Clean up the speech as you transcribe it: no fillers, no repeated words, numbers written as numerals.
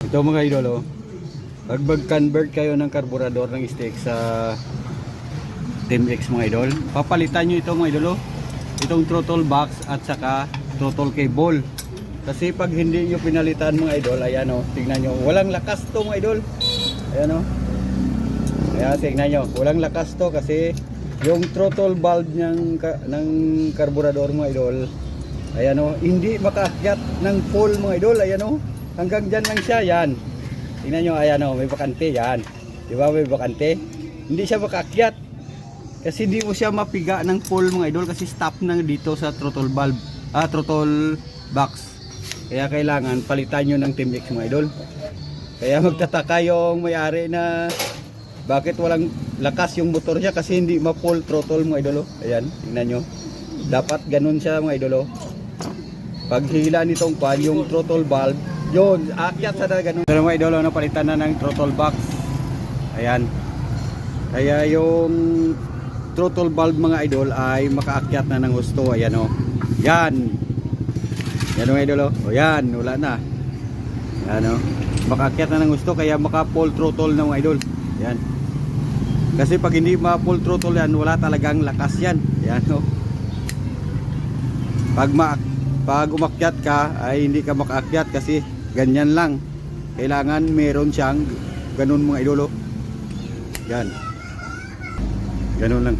Ito mga idol, oh. Pag mag-convert kayo ng karburador ng stick sa TeamX mga idol, papalitan nyo ito mga idol, oh. Itong throttle box at saka throttle cable. Kasi pag hindi nyo pinalitan mga idol, ayan o, tingnan nyo, walang lakas to mga idol. Ayan o. Ayan, tingnan nyo, walang lakas to kasi yung throttle valve ng karburador mga idol, ayan o, hindi makaakyat ng full mga idol. Ayan o, hanggang dyan lang siya. Yan, tingnan nyo, ayan o, may bakante yan. Diba may bakante? Hindi siya makaakyat kasi hindi mo siya mapiga ng full mga idol kasi stop na dito sa throttle valve, throttle box. Kaya kailangan palitan nyo ng TeamX mga idol. Kaya magtataka yung may-ari na bakit walang lakas yung motor niya kasi hindi ma-full throttle mga idol. Ayan, tingnan nyo. Dapat ganun siya mga idol. Pag hila nitong pan, yung throttle valve, yun, aakyat sa ganun. Pero mga idol, napalitan na ng throttle box. Ayan. Kaya yung throttle valve mga idol ay makaakyat na ng gusto. Ayan o. Yan. Yan mga idol o. O yan, wala na. Yan o. Makaakyat na ng gusto kaya maka full throttle na mga idol. Yan. Kasi pag hindi ma full throttle yan, wala talagang lakas yan. Yan o. Pag umakyat ka ay hindi ka makaakyat kasi ganyan lang. Kailangan meron siyang ganun mga idol o. Yan. Ganun lang.